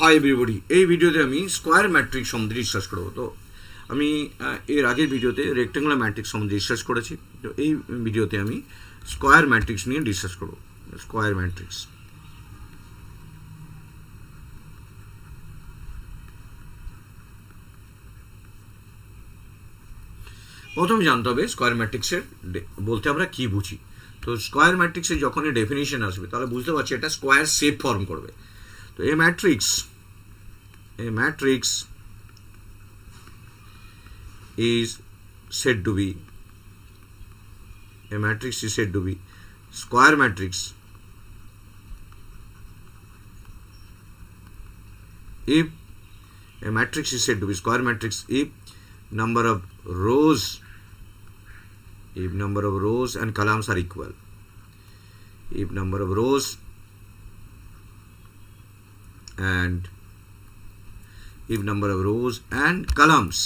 Hi everybody, এই ভিডিওতে আমি স্কোয়ার ম্যাট্রিক্স সম্বন্ধে ডিসকাস করব। তো আমি এর আগের ভিডিওতে রেক্ট্যাঙ্গুলার ম্যাট্রিক্স সম্বন্ধে ডিসকাস করেছি। তো এই ভিডিওতে আমি স্কোয়ার ম্যাট্রিক্স নিয়ে ডিসকাস করব। স্কোয়ার ম্যাট্রিক্স প্রথমে জানতে হবে স্কোয়ার ম্যাট্রিক্সের বলতে আমরা কি বুঝি। তো স্কোয়ার ম্যাট্রিক্সের যখনই ডেফিনিশন আসবে তাহলে বুঝতে পারছি এটা স্কোয়ার শেপ ফর্ম করবে। তো a matrix is said to be square matrix if a matrix is said to be square matrix if number of rows and columns are equal. If number of rows and columns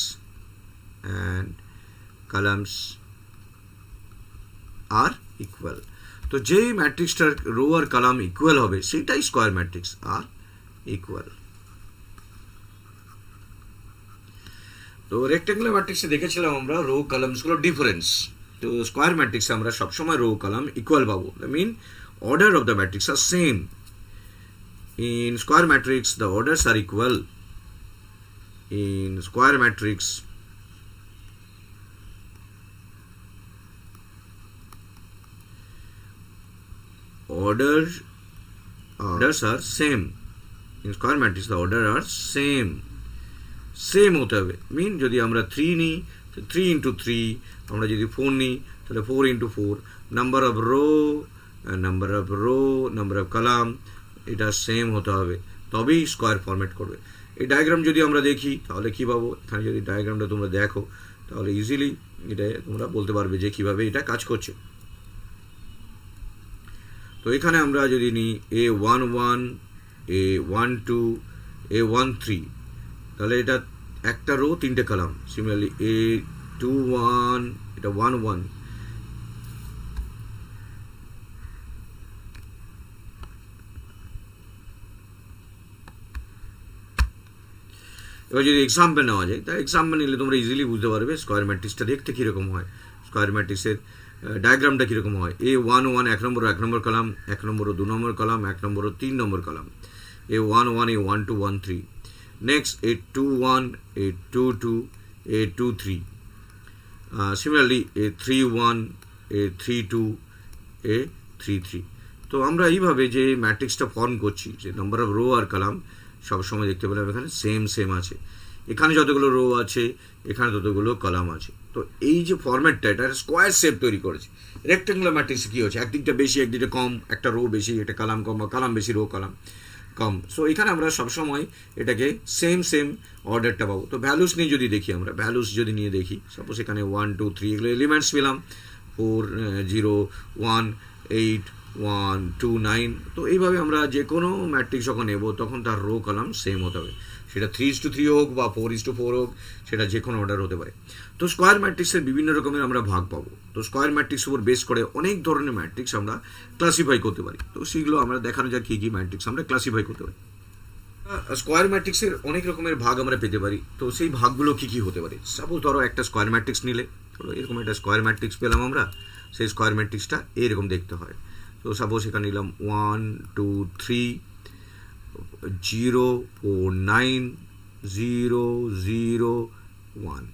are equal. তো যে ম্যাট্রিক্সটার rho আর column equal হবে সেটাই square matrix আর equal. তো rectangular ম্যাট্রিক্সে দেখেছিলাম আমরা rho কলামসগুলোর difference. তো স্কোয়ার ম্যাট্রিক্সে আমরা সবসময় রো কলাম ইকুয়াল পাবো। I mean order of the matrix are same. In square matrix the orders are equal. In square matrix orders are same. In square matrix the order are same হতে হবে। মিন যদি আমরা 3 নিই 3 into 3, আমরা যদি 4 নিই তাহলে 4 into 4, number of rho column এটা সেম হতে হবে, তবেই স্কোয়ার ফরম্যাট করবে। এই ডায়াগ্রাম যদি আমরা দেখি তাহলে কী পাবো, এখানে যদি ডায়াগ্রামটা তোমরা দেখো তাহলে ইজিলি এটা তোমরা বলতে পারবে যে কীভাবে এটা কাজ করছে। তো এখানে আমরা যদি নিই A11, A12, A13, তাহলে এটা একটা রো 3টে কলাম। সিমিলারলি A21, এটা 11, এবার যদি এক্সাম্পল নেওয়া যায় তাই এক্সাম্পল নিলে তোমরা ইজিলি বুঝতে পারবে স্কোয়ার ম্যাট্রিক্সটা দেখতে কীরকম হয়, স্কোয়ার ম্যাট্রিক্সের ডায়াগ্রামটা কীরকম হয়। A11 এক নম্বর কলাম, 1 নম্বর 2 নম্বর কলাম, 1 নম্বর 3 নম্বর column. A11, A12, 13, next A21, A22, A23, similarly A31, A32, A33। তো আমরা এইভাবে যে ম্যাট্রিক্সটা ফর্ম করছি, যে নাম্বার অফ রো আর কলাম সবসময় দেখতে পেলাম এখানে সেম আছে, এখানে যতগুলো রো আছে এখানে ততগুলো কলাম আছে। তো এই যে ফরম্যাটটা এটা স্কোয়ার শেপ তৈরি করেছে। রেক্ট্যাঙ্গুলার ম্যাট্রিক্সে কী হচ্ছে, একদিকটা বেশি একদিকটা কম, একটা রো বেশি একটা কলাম কম, বা কলাম বেশি রো কলাম কম। সো এখানে আমরা সবসময় এটাকে সেম অর্ডারটা পাবো। তো ভ্যালুস নিয়ে যদি দেখি, আমরা ভ্যালুস যদি নিয়ে দেখি, সাপোজ এখানে 1 2 3 এগুলো এলিমেন্টস পেলাম, 4 0 1 8 1 2 9। তো এইভাবে আমরা যে কোনো ম্যাট্রিক্স যখন নেব তখন তার রো কলাম সেম হতে হবে, সেটা 3:3 হোক বা 4:4 হোক, সেটা যে কোনো অর্ডার হতে পারে। তো স্কোয়ার ম্যাট্রিক্সের বিভিন্ন রকমের আমরা ভাগ পাবো। তো স্কোয়ার ম্যাট্রিক্স উপর বেস করে অনেক ধরনের ম্যাট্রিক্স আমরা ক্লাসিফাই করতে পারি। তো সেগুলো আমরা দেখানো যাক কী কী ম্যাট্রিক্স আমরা ক্লাসিফাই করতে পারি। স্কোয়ার ম্যাট্রিক্সের অনেক রকমের ভাগ আমরা পেতে পারি। তো সেই ভাগগুলো কী কী হতে পারে, সাপোজ ধরো একটা স্কোয়ার ম্যাট্রিক্স নিলে, ধরো এরকম একটা স্কোয়ার ম্যাট্রিক্স পেলাম আমরা, সেই স্কোয়ার ম্যাট্রিক্সটা এরকম দেখতে হয়। তো সাপোজ এখানে নিলাম 1 2 3 0 4 9 0 0 1।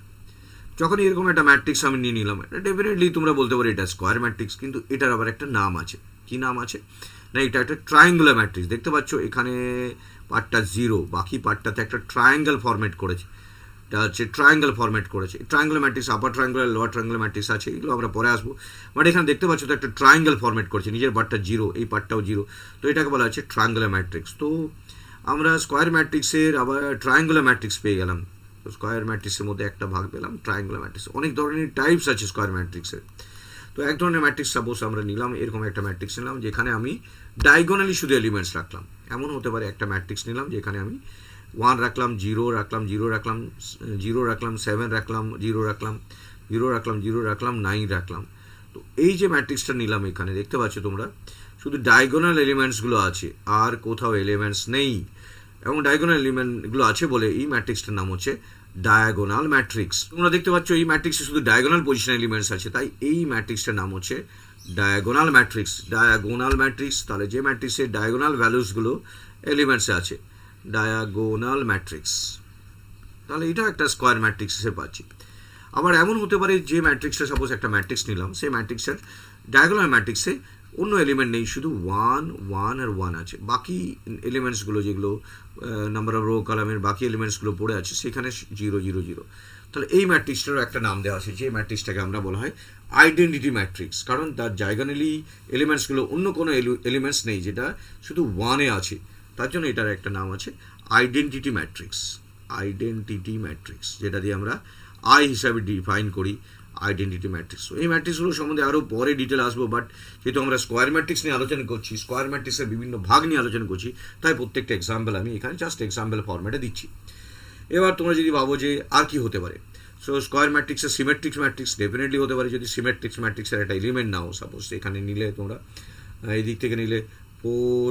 যখন এরকম একটা ম্যাট্রিক্স আমি নিয়ে নিলাম, এটা ডেফিনেটলি তোমরা বলতে পারো এটা স্কোয়ার ম্যাট্রিক্স, কিন্তু এটার আবার একটা নাম আছে। কি নাম আছে না, এটা একটা ট্রায়াঙ্গুলার ম্যাট্রিক্স। দেখতে পাচ্ছ এখানে পার্টটা 0, বাকি পার্টটাতে একটা ট্রায়াঙ্গেল ফরম্যাট করেছে, এটা হচ্ছে ট্রায়াঙ্গেল ফরম্যাট করেছে। ট্রায়াঙ্গুলার ম্যাট্রিক্স আপার ট্রায়াঙ্গুলার লোয়ার ট্রায়াঙ্গুলার ম্যাট্রিক্স আছে, এগুলো আমরা পরে আসবো। বাট এখানে দেখতে পাচ্ছ তো একটা ট্রায়াঙ্গেল ফরম্যাট করেছে, নিজের পার্টটা 0, এই পার্টটাও 0, তো এটাকে বলা হচ্ছে ট্রায়াঙ্গুলার ম্যাট্রিক্স। তো আমরা স্কোয়ার ম্যাট্রিক্সের আবার ট্রায়াঙ্গুলার ম্যাট্রিক্স পেয়ে গেলাম। তো স্কোয়ার ম্যাট্রিক্সের মধ্যে একটা ভাগ পেলাম ট্রায়াঙ্গুলার ম্যাট্রিক্স। অনেক ধরনের টাইপস আছে স্কোয়ার ম্যাট্রিক্সের। তো এক ধরনের ম্যাট্রিক্স সাপোজ আমরা নিলাম, এরকম একটা ম্যাট্রিক্স নিলাম যেখানে আমি ডায়াগোনালি শুধু এলিমেন্টস রাখলাম। এমন হতে পারে একটা ম্যাট্রিক্স নিলাম যেখানে আমি 1 রাখলাম, 0 রাখলাম, 0 রাখলাম, 0 রাখলাম, 7 রাখলাম, 0 রাখলাম, 0 রাখলাম, 0 রাখলাম, 9 রাখলাম। তো এই যে ম্যাট্রিক্সটা নিলাম এখানে দেখতে পাচ্ছ তোমরা, শুধু ডায়াগোনাল এলিমেন্টসগুলো আছে, আর কোথাও এলিমেন্টস নেই। এবং ডায়াগোনাল এলিমেন্টগুলো আছে বলে এই ম্যাট্রিক্সটার নাম হচ্ছে ডায়াগোনাল ম্যাট্রিক্স। তোমরা দেখতে পাচ্ছ এই ম্যাট্রিক্সে শুধু ডায়াগোনাল পজিশন এলিমেন্টস আছে, তাই এই ম্যাট্রিক্সটার নাম হচ্ছে ডায়াগোনাল ম্যাট্রিক্স। ডায়াগোনাল ম্যাট্রিক্স, তাহলে যে ম্যাট্রিক্সের ডায়াগোনাল ভ্যালুসগুলো এলিমেন্টসে আছে, ডায়াগোনাল ম্যাট্রিক্স, তাহলে এটা একটা স্কোয়ার ম্যাট্রিক্স হিসেবে পাচ্ছি। আবার এমন হতে পারে যে ম্যাট্রিক্সটা, সাপোজ একটা ম্যাট্রিক্স নিলাম, সেই ম্যাট্রিক্সের ডায়াগোনাল ম্যাট্রিক্সে অন্য এলিমেন্ট নেই, শুধু 1 1 আর 1 আছে, বাকি এলিমেন্টসগুলো যেগুলো নাম্বার অফ রো কলামের বাকি এলিমেন্টসগুলো পড়ে আছে সেখানে 0 0 0। তাহলে এই ম্যাট্রিক্সটারও একটা নাম দেওয়া আছে, যে ম্যাট্রিক্সটাকে আমরা বলা হয় আইডেন্টিটি ম্যাট্রিক্স, কারণ তার ডায়াগোনালি এলিমেন্টসগুলো অন্য কোনো এলিমেন্টস নেই, যেটা শুধু 1-এ আছে, তার জন্য এটার একটা নাম আছে আইডেন্টিটি ম্যাট্রিক্স। আইডেন্টিটি ম্যাট্রিক্স, যেটা দিয়ে আমরা আই হিসাবে ডিফাইন করি আইডেন্টিটি ম্যাট্রিক্স। এই ম্যাট্রিক্সগুলো সম্বন্ধে আরও পরে ডিটেল আসবো, বাট যেহেতু আমরা স্কোয়ার ম্যাট্রিক্স নিয়ে আলোচনা করছি, স্কোয়ার ম্যাট্রিক্সের বিভিন্ন ভাগ নিয়ে আলোচনা করছি, তাই প্রত্যেকটা এক্সাম্পল আমি এখানে জাস্ট এক্সাম্পল ফরম্যাটে দিচ্ছি। এবার তোমরা যদি ভাবো যে আর কি হতে পারে, সো স্কোয়ার ম্যাট্রিক্সের সিমেট্রিক্স ম্যাট্রিক্স ডেফিনেটলি হতে পারে। যদি সিমেট্রিক্স ম্যাট্রিক্সের একটা এলিমেন্ট নাও, সাপোজ এখানে নিলে তোমরা এই দিক থেকে নিলে 4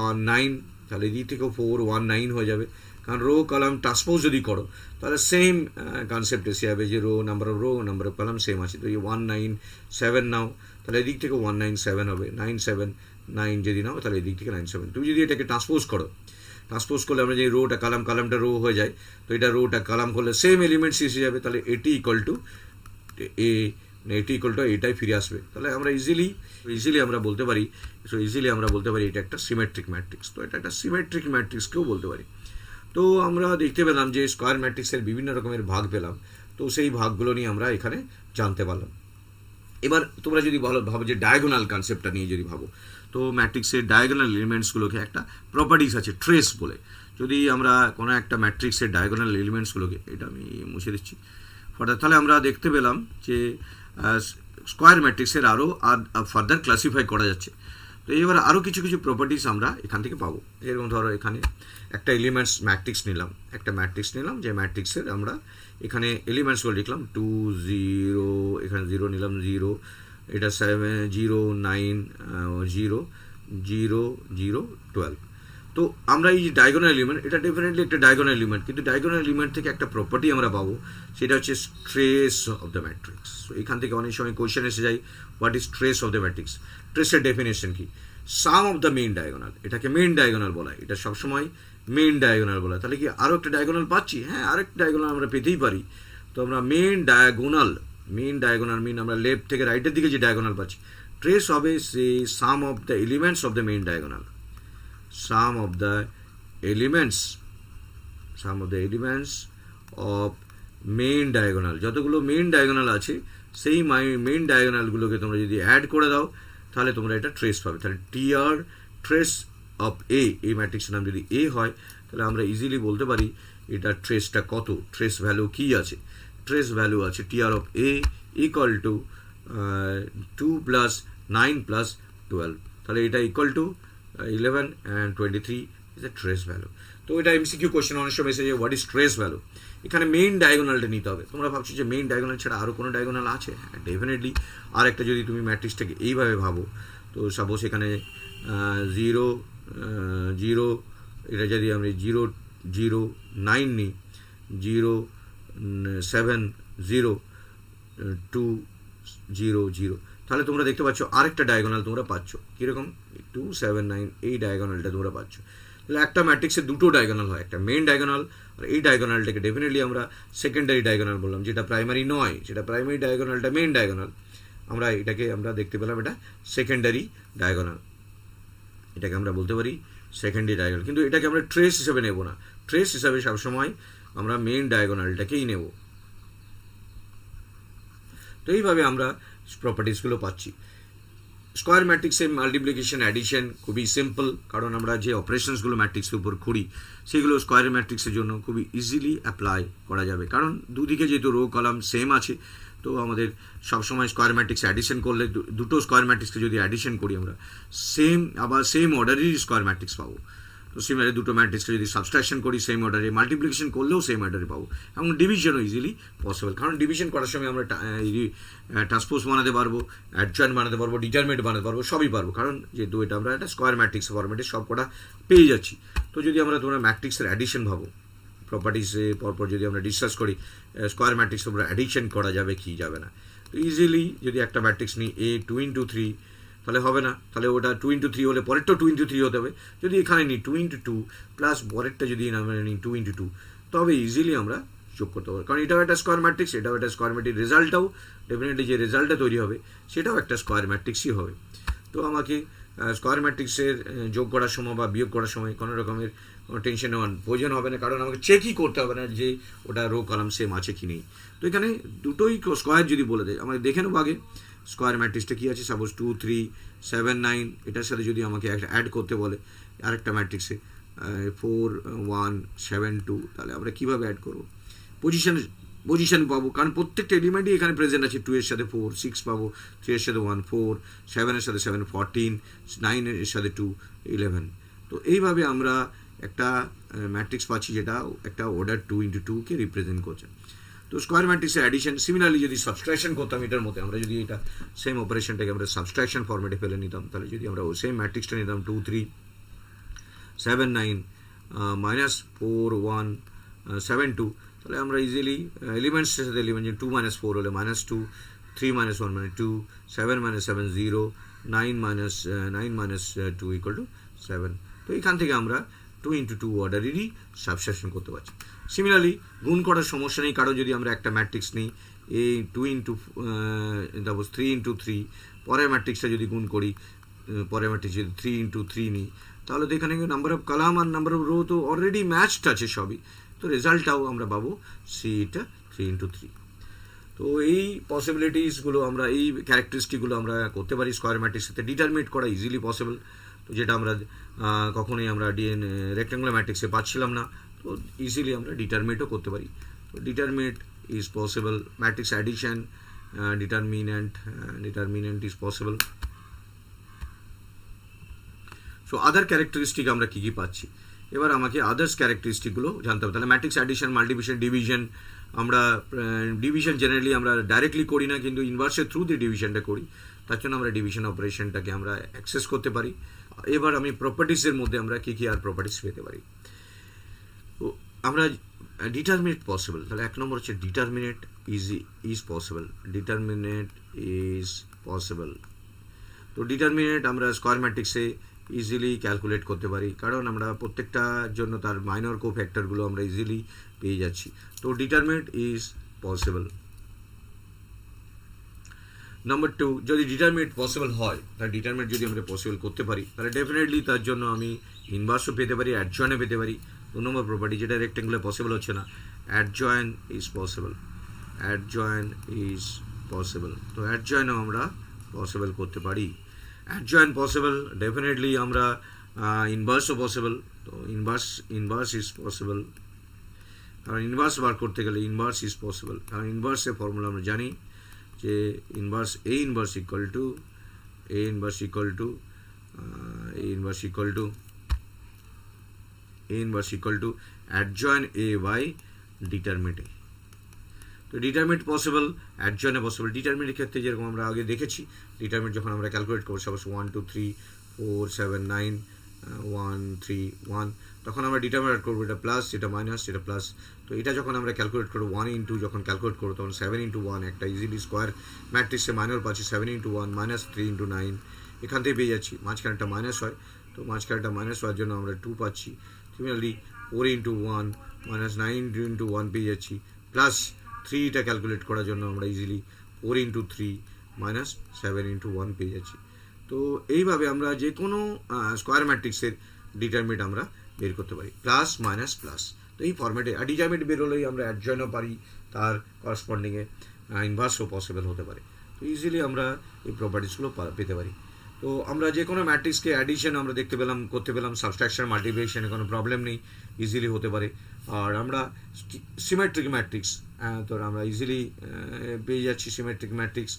1 9, তাহলে এই দিক থেকেও 4 1 9 হয়ে যাবে, কারণ রো কলাম ট্রান্সপোজ যদি করো তাহলে সেম কনসেপ্ট এসে যাবে, যে নাম্বার অফ কলাম সেম আছে। তো এই 1 9 7 নাও, তাহলে এদিক থেকে 1 9 7 হবে, 9 7 9 যদি নাও তাহলে এদিক থেকে 9 7। তুমি যদি এটাকে ট্রান্সপোজ করো, ট্রান্সপোজ করলে আমরা যে রোটা কালামটা রো হয়ে যায়, তো এটা রোটা কালাম করলে সেম এলিমেন্টস এসে যাবে, তাহলে এটি ইকুয়াল টু এটাই ফিরে আসবে। তাহলে আমরা ইজিলি আমরা বলতে পারি এটা একটা সিমেট্রিক ম্যাট্রিক্স। তো এটা একটা সিমেট্রিক ম্যাট্রিক্সকেও বলতে পারি। তো আমরা দেখতে পেলাম যে স্কোয়ার ম্যাট্রিক্সের বিভিন্ন রকমের ভাগ পেলাম, তো সেই ভাগগুলো নিয়ে আমরা এখানে জানতে পারলাম। এবার তোমরা যদি ভাবো যে ডায়াগোনাল কনসেপ্টটা নিয়ে যদি ভাবো, তো ম্যাট্রিক্সের ডায়াগোনাল এলিমেন্টসগুলোকে একটা প্রপার্টিস আছে ট্রেস বলে। যদি আমরা কোনো একটা ম্যাট্রিক্সের ডায়াগোনাল এলিমেন্টসগুলোকে, এটা আমি মুছে দিচ্ছি ফর্দার, তাহলে আমরা দেখতে পেলাম যে স্কোয়ার ম্যাট্রিক্সের আরও ফার্দার ক্লাসিফাই করা যাচ্ছে। তো এবার আরও কিছু প্রপার্টিস আমরা এখান থেকে পাবো। যেরকম ধরো এখানে একটা ম্যাট্রিক্স নিলাম, যে ম্যাট্রিক্সের আমরা এখানে এলিমেন্টসগুলো লিখলাম 2 0, এখানে 0 নিলাম 0, এটা 7 0 9 0 0 0 12। তো আমরা এই যে ডায়াগোনাল এলিমেন্ট, এটা ডেফিনেটলি একটা ডায়াগোনাল এলিমেন্ট, কিন্তু ডায়াগোনাল এলিমেন্ট থেকে একটা প্রপার্টি আমরা পাবো, সেটা হচ্ছে ট্রেস অফ দ্য ম্যাট্রিক্স। তো এখান থেকে অনেক সময় কোয়েশ্চেন এসে যায়, what is trace of the matrix? ট্রেসের ডেফিনেশন কি? Sum of the main diagonal, এটাকে মেইন ডায়াগোনাল বলা হয়, এটা সবসময় মেইন ডায়াগোনাল বলা হয়। তাহলে কি আরও একটা ডায়াগোনাল পাচ্ছি? হ্যাঁ, আরেকটা ডায়াগোনাল আমরা পেতেই পারি। তো আমরা মেইন ডায়াগোনাল মিন আমরা লেফট থেকে রাইটের দিকে যে ডায়াগোনাল পাচ্ছি, ট্রেস হবে সেই sum of the elements of the main diagonal, sum of the elements of main diagonal। যতগুলো মেইন ডায়াগোনাল আছে সেই মেইন ডায়াগোনালগুলোকে তোমরা যদি অ্যাড করে দাও, তাহলে তোমরা এটা ট্রেস পাবে। তাহলে টিআর ট্রেস অফ এ, এই ম্যাট্রিক্সের নাম যদি এ হয়, তাহলে আমরা ইজিলি বলতে পারি এটা ট্রেসটা কত, ট্রেস ভ্যালু কি আছে। ট্রেস ভ্যালু আছে TR of A equal to 2 + 9 + 12, তাহলে এটা equal to 11 and 23 is a trace value। তো এটা এমসিকিউ কোশ্চেন অনেক সময় এসে যে হোয়াট ইজ ট্রেস ভ্যালু, এখানে মেইন ডায়াগোনালটা নিতে হবে। তোমরা ভাবছো যে মেইন ডায়াগোনাল ছাড়া আরও কোনো ডায়াগোনাল আছে? হ্যাঁ, ডেফিনেটলি। আর একটা যদি তুমি ম্যাট্রিক্সটাকে এইভাবে ভাবো, তো সাপোজ এখানে 0 0, এটা যদি আমরা 0 0 9 নিই, 0 7 0 2 0 0, তাহলে তোমরা দেখতে পাচ্ছ আরেকটা ডায়াগোনাল তোমরা পাচ্ছ, কীরকম 2 7 9, এই ডায়াগোনালটা তোমরা পাচ্ছ। তাহলে একটা ম্যাট্রিক্সের দুটো ডায়াগোনাল হয়, একটা মেইন ডায়াগোনাল, আর এই ডায়াগোনালটাকে ডেফিনেটলি আমরা সেকেন্ডারি ডায়াগোনাল বললাম, যেটা প্রাইমারি নয়, সেটা প্রাইমারি ডায়াগোনালটা মেইন ডায়াগোনাল, এটাকে আমরা দেখতে পেলাম এটা সেকেন্ডারি ডায়াগোনাল, এটাকে আমরা বলতে পারি সেকেন্ডারি ডায়াগোনাল। কিন্তু এটাকে আমরা ট্রেস হিসাবে নেব না, ট্রেস হিসাবে সবসময় আমরা মেইন ডায়াগোনালটাকেই নেব। তো এইভাবে আমরা প্রপার্টিসগুলো পাচ্ছি। স্কোয়ার ম্যাট্রিক্সের মাল্টিপ্লিকেশন অ্যাডিশন খুবই সিম্পল, কারণ আমরা যে অপারেশনসগুলো ম্যাট্রিক্সের উপর করি সেগুলো স্কোয়ার ম্যাট্রিক্সের জন্য খুবই ইজিলি অ্যাপ্লাই করা যাবে, কারণ দুদিকে যেহেতু রো কলাম সেম আছে, তো আমাদের সবসময় স্কোয়ার ম্যাট্রিক্স অ্যাডিশন করলে দুটো স্কোয়ার ম্যাট্রিক্সকে যদি অ্যাডিশন করি আমরা সেম অর্ডারেরই স্কোয়ার ম্যাট্রিক্স পাবো। তো সিমিলারলি দুটো ম্যাট্রিক্সকে যদি সাবস্ট্রাকশন করি সেম অর্ডারে, মাল্টিপ্লিকেশন করলেও সেম অর্ডারে পাবো, এবং ডিভিশনও ইজিলি পসিবল, কারণ ডিভিশন করার সময় আমরা ট্রান্সপোজ বানাতে পারবো, অ্যাডজয়েন্ট বানাতে পারবো, ডিটারমিনেন্ট বানাতে পারবো, সবই পারবো, কারণ যেহেতু এটা আমরা একটা স্কোয়ার ম্যাট্রিক্স ফরম্যাটে সব কটা পেয়ে যাচ্ছি। তো যদি আমরা তোমরা ম্যাট্রিক্সের অ্যাডিশন ভাবো, প্রপার্টিসে পরপর যদি আমরা ডিসকাস করি স্কোয়ার ম্যাট্রিক্স আমরা অ্যাডিশন করা যাবে কি যাবে না, তো ইজিলি যদি একটা ম্যাট্রিক্স নিই A 2 into 3 তাহলে হবে না, তাহলে ওটা 2 into 3 হলে পরেরটা 2 into 3 হতে হবে। যদি এখানে নিই 2 into 2 প্লাস পরেরটা যদি আমরা নিই 2 into 2, তবে ইজিলি আমরা যোগ করতে পারবো, কারণ এটাও একটা স্কোয়ার ম্যাট্রিক্স, এটাও একটা স্কোয়ার ম্যাট্রিক্স, রেজাল্টটাও ডেফিনেটলি যে রেজাল্টটা তৈরি হবে সেটাও একটা স্কোয়ার ম্যাট্রিক্সই হবে। তো আমাকে স্কোয়ার ম্যাট্রিক্সের যোগ করার সময় বা বিয়োগ করার সময় কোনো রকমের কোনো টেনশন নেওয়ার প্রয়োজন হবে না, কারণ আমাকে চেকই করতে হবে না যে ওটা রো কলাম সেম আছে কি নেই। তো এখানে দুটোই স্কোয়ার যদি বলে দেয়, আমাকে দেখে নেবো আগে স্কোয়ার ম্যাট্রিক্সটা কী আছে। সাপোজ 2 3 7 9 এটার সাথে যদি আমাকে একটা অ্যাড করতে বলে আরেকটা ম্যাট্রিক্সে 4 1 7 2, তাহলে আমরা কীভাবে অ্যাড করবো? পজিশন পাবো, কারণ প্রত্যেকটা এলিমেন্টই এখানে প্রেজেন্ট আছে। 2 এর সাথে 4 6 পাবো, 3 এর সাথে 1 4, 7 এর সাথে 7 14, 9 এর সাথে 2 11। তো এইভাবে আমরা একটা ম্যাট্রিক্স পাচ্ছি যেটা একটা অর্ডার 2 into 2-কে রিপ্রেজেন্ট করছে। তো স্কোয়ার ম্যাট্রিক্সের অ্যাডিশন সিমিলারলি যদি সাবস্ট্রাকশন করতাম এটার মধ্যে, আমরা যদি এটা সেম অপারেশনটাকে আমরা সাবস্ট্রাকশন ফর্মেটে ফেলে নিতাম, তাহলে যদি আমরা ওই সেম ম্যাট্রিক্সটা নিতাম 2 3 7 9 -4 1 7 2, তাহলে আমরা ইজিলি এলিমেন্টসের সাথে এলিমেন্ট 2 - 4 হলে -2, 3 - 1 মানে 2, 7 - 7 0, 9 - 2 = 7। তো এখান থেকে আমরা 2 into 2 অর্ডারেরই সাবস্ট্রাকশন করতে পারছি। সিমিলারলি গুণ করার সমস্যা নেই, কারণ যদি আমরা একটা ম্যাট্রিক্স নিই এই 2 into 3 into 3, পরের ম্যাট্রিক্সটা যদি গুণ করি, পরের ম্যাট্রিক্স যদি 3 into 3 নিই, তাহলে তো এখানে নাম্বার অফ কলাম আর নাম্বার অফ রো তো অলরেডি ম্যাচড আছে সবই, তো রেজাল্টটাও আমরা পাবো এটা 3 into 3। তো এই পসিবিলিটিসগুলো আমরা, এই ক্যারেক্টারিস্টিকগুলো আমরা করতে পারি স্কোয়ার ম্যাট্রিক্সের সাথে, ডিটারমিনেট করা ইজিলি পসিবল। তো যেটা আমরা কখনোই আমরা রেক্ট্যাঙ্গুলার ম্যাট্রিক্সে পাচ্ছিলাম না, তো ইজিলি আমরা ডিটারমিনেটও করতে পারি। তো determinant is possible, matrix addition, determinant is possible. So other characteristic আমরা কী কী পাচ্ছি, এবার আমাকে আদার্স ক্যারেক্টারিস্টিকগুলো জানতে হবে। তাহলে ম্যাট্রিক্স অ্যাডিশন, মাল্টিপ্লিকেশন, ডিভিশন, আমরা ডিভিশন জেনারেলি আমরা ডাইরেক্টলি করি না, কিন্তু ইনভার্সের থ্রু দিয়ে ডিভিশনটা করি, তার জন্য আমরা ডিভিশন অপারেশনটাকে আমরা অ্যাক্সেস করতে পারি। এবার আমি প্রপার্টিসের মধ্যে আমরা কী কী আর প্রপার্টিস পেতে পারি। তো আমরা ডিটারমিনেট পসিবল, তাহলে এক নম্বর হচ্ছে determinant is possible, determinant is possible. তো ডিটারমিনেট আমরা স্কোয়ার ম্যাট্রিক্সে ইজিলি ক্যালকুলেট করতে পারি, কারণ আমরা প্রত্যেকটার জন্য তার মাইনর কোফ্যাক্টরগুলো আমরা ইজিলি পেয়ে যাচ্ছি। তো ডিটারমিনেট ইজ পসিবল। নাম্বার 2, যদি ডিটারমিনেট পসিবল হয়, তাহলে ডিটারমিনেট যদি আমরা পসিবল করতে পারি, তাহলে ডেফিনেটলি তার জন্য আমি ইনভার্সও পেতে পারি, অ্যাডজয়েন্টও পেতে পারি। 2 নম্বর প্রপার্টি, যেটা রেক্টেঙ্গুলার পসিবল হচ্ছে না, adjoint is possible, adjoint is possible. তো অ্যাডজয়েন্টও আমরা পসিবল করতে পারি। অ্যাডজয়েন্ট পসিবল, ডেফিনেটলি আমরা ইনভার্সও পসিবল। তো ইনভার্স ইজ পসিবল, কারণ ইনভার্স বার করতে গেলে ইনভার্স ইজ পসিবল, কারণ ইনভার্সের ফর্মুলা আমরা জানি যে inverse A inverse equal to adjoint A by determinant A। তো ডিটারমিনেন্ট পসিবল, অ্যাডজয়েন্ট পসিবল। ডিটারমিনেন্টের ক্ষেত্রে যেরকম আমরা আগে দেখেছি, ডিটারমিনেন্ট যখন আমরা ক্যালকুলেট করবো, সাপোজ 1 2 3 4 7 9 1 3 1, তখন আমরা ডিটারমিনেট করবো এটা প্লাস, এটা মাইনাস, এটা প্লাস। তো এটা যখন আমরা ক্যালকুলেট করবো 1 into যখন ক্যালকুলেট করবো, তখন 7 into 1 একটা ইজিলি স্কোয়ার ম্যাট্রিক্সে মাইনর পাচ্ছি, 7 into 1 -3 into 9, এখান থেকে পেয়ে যাচ্ছি। মাঝখানটা মাইনাস হয়, তো মাঝখানটা মাইনাস হওয়ার জন্য আমরা 2 পাচ্ছি। সিমিলারলি 4 into 1 -9 into 1 পেয়ে যাচ্ছি, প্লাস 3টা ক্যালকুলেট করার জন্য আমরা ইজিলি 4 into 3 -7 into 1 পেয়ে যাচ্ছি। তো এইভাবে আমরা যে কোনো স্কোয়ার ম্যাট্রিক্সের ডিটারমিনেন্ট আমরা বের করতে পারি, প্লাস মাইনাস প্লাস। তো এই ফর্মেটে ডিটারমিনেন্ট বের হলেই আমরা অ্যাডজয়েন্টও পারি, তার করসপন্ডিংয়ে ইনভার্সও পসিবল হতে পারে। তো ইজিলি আমরা এই প্রপার্টিসগুলো পেতে পারি। তো আমরা যে কোনো ম্যাট্রিক্সকে অ্যাডিশন আমরা করতে পেলাম, সাবস্ট্রাকশন, মাল্টিপ্লিকেশনে কোনো প্রবলেম নেই, ইজিলি হতে পারে। আর আমরা সিমেট্রিক ম্যাট্রিক্স, তো আমরা ইজিলি পেয়ে যাচ্ছি সিমেট্রিক ম্যাট্রিক্স।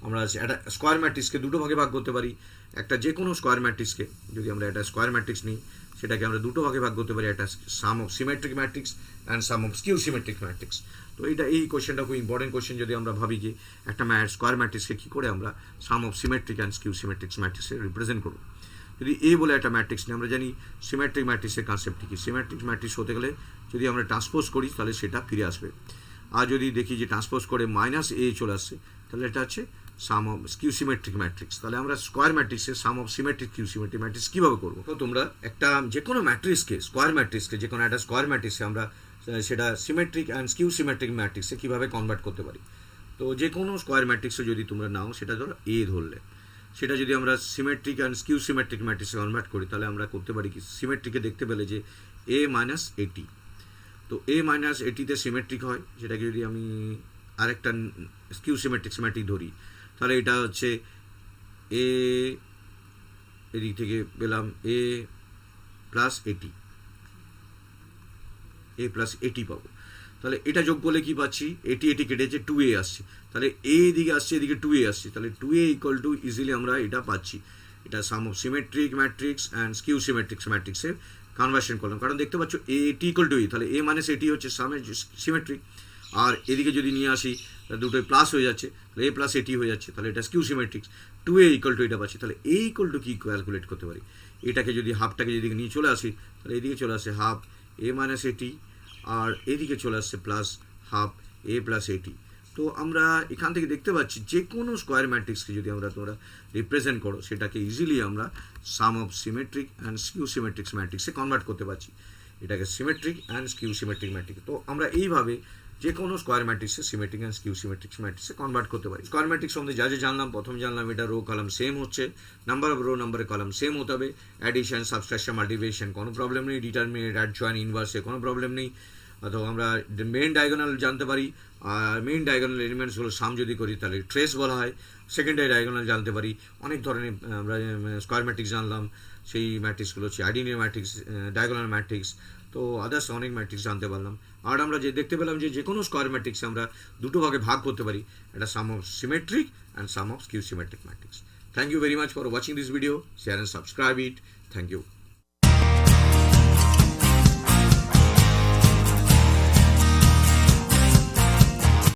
আমরা একটা স্কোয়ার ম্যাট্রিক্সকে দুটো ভাগে ভাগ করতে পারি। একটা যে কোনো স্কোয়ার ম্যাট্রিক্সকে যদি আমরা একটা স্কোয়ার ম্যাট্রিক্স নিই, সেটাকে আমরা দুটো ভাগে ভাগ করতে পারি, একটা sum of symmetric matrix and sum of skew symmetric matrix. তো এই কোশ্চেনটা খুব ইম্পর্টেন্ট কোশ্চেন। যদি আমরা ভাবি যে একটা স্কোয়ার ম্যাট্রিক্সকে কী করে আমরা sum of symmetric and skew symmetric ম্যাট্রিক্সে রিপ্রেজেন্ট করবো। যদি এ বলে একটা ম্যাট্রিক্স নিই, আমরা জানি সিমেট্রিক ম্যাট্রিক্সের কনসেপ্টটি কি। সিমেট্রিক ম্যাট্রিক্স হতে গেলে যদি আমরা ট্রান্সপোজ করি তাহলে সেটা ফিরে আসবে। আর যদি দেখি যে ট্রান্সপোজ করে মাইনাস এ চলে আসছে, তাহলে এটা হচ্ছে sum of skew symmetric matrix. তাহলে আমরা স্কোয়ার ম্যাট্রিক্সের sum of symmetric skew symmetric matrix কীভাবে করবো? তো তোমরা একটা যে কোনো ম্যাট্রিক্সকে স্কোয়ার ম্যাট্রিক্সকে যে কোনো একটা স্কোয়ার ম্যাট্রিক্সকে আমরা সেটা সিমেট্রিক অ্যান্ড স্কিউ সিমেট্রিক ম্যাট্রিক্সে কীভাবে কনভার্ট করতে পারি। তো যে কোনো স্কোয়ার ম্যাট্রিক্সে যদি তোমরা নাও, সেটা ধরো এ ধরলে, সেটা যদি আমরা সিমেট্রিক অ্যান্ড স্কিউ সিমেট্রিক ম্যাট্রিক্সে কনভার্ট করি, তাহলে আমরা করতে পারি কি, সিমেট্রিকে দেখতে পেলে যে এ মাইনাস এটি, তো এ মাইনাস এটিতে সিমেট্রিক হয়। সেটাকে যদি আমি আরেকটা স্কিউ সিমেট্রিক ম্যাট্রিক ধরি, তাহলে এটা হচ্ছে এ, এদিক থেকে পেলাম এ প্লাস এটি, এ প্লাস এটি পাবো। তাহলে এটা যোগ করলে কি পাচ্ছি, এটি কেটেছে 2a আসছে, তাহলে এ এদিকে আসছে, এদিকে 2a আসছে, তাহলে 2a ইকুয়াল টু ইজিলি আমরা এটা পাচ্ছি। এটা sum of symmetric matrix and skew symmetric ম্যাট্রিক্সের কনভার্সন করলাম। কারণ দেখতে পাচ্ছ এ টি ইকুয়াল টু এ, তাহলে এ মাইনাস এটি হচ্ছে সিমেট্রিক। আর এদিকে যদি নিয়ে আসি দুটোই প্লাস হয়ে যাচ্ছে, তাহলে এ প্লাস এটি হয়ে যাচ্ছে, তাহলে এটা স্কিউ সিমেট্রিক্স। 2a ইকুয়াল টু এটা পাচ্ছি, তাহলে এ ইকুয়াল টু কি ক্যালকুলেট করতে পারি। এটাকে যদি হাফটাকে যদি নিয়ে চলে আসি, তাহলে এদিকে চলে আসে হাফ এ মাইনাস এটি, আর এদিকে চলে আসছে প্লাস হাফ এ প্লাস এটি। তো আমরা এখান থেকে দেখতে পাচ্ছি যে কোনো স্কোয়ার ম্যাট্রিক্সকে যদি তোমরা রিপ্রেজেন্ট করো, সেটাকে ইজিলি আমরা sum of symmetric and skew symmetric ম্যাট্রিক্সে কনভার্ট করতে পারছি। এটাকে symmetric and skew symmetric matrix. তো আমরা এইভাবে যে কোনো স্কোয়ার ম্যাট্রিক্সে সিমেট্রিক অ্যান্ড স্কিউ সিমেট্রিক ম্যাট্রিক্সে কনভার্ট করতে পারি। স্কোয়ার ম্যাট্রিক্স সম্বন্ধে যা জানলাম, প্রথম জানলাম এটা রো কলাম সেম হচ্ছে, নাম্বার অফ রো নাম্বারের কলাম সেম হতে হবে, অ্যাডিশন সাবট্রাকশন মাল্টিপ্লিকেশন কোনো প্রবলেম নেই, ডিটারমিনেন্ট অ্যাডজয়েন্ট ইনভার্সে কোনো প্রবলেম নেই। অথবা আমরা মেইন ডায়াগোনাল জানতে পারি, আর মেইন ডায়াগোনাল এলিমেন্টসগুলো সাম যদি করি তাহলে ট্রেস বলা হয়। সেকেন্ডারি ডায়াগোনাল জানতে পারি, অনেক ধরনের আমরা স্কোয়ার ম্যাট্রিক্স জানলাম, সেই ম্যাট্রিক্সগুলো হচ্ছে আইডেন্টিটি ম্যাট্রিক্স, ডায়াগোনাল ম্যাট্রিক্স, তো আদার্স অনেক ম্যাট্রিক্স জানতে পারলাম। আর আমরা যে দেখতে পেলাম যে কোনো স্কোয়ার ম্যাট্রিক্সে আমরা দুটো ভাগে ভাগ করতে পারি, একটা sum of symmetric and sum of skew symmetric matrix. Thank you very much for watching this video, share and subscribe it. Thank you.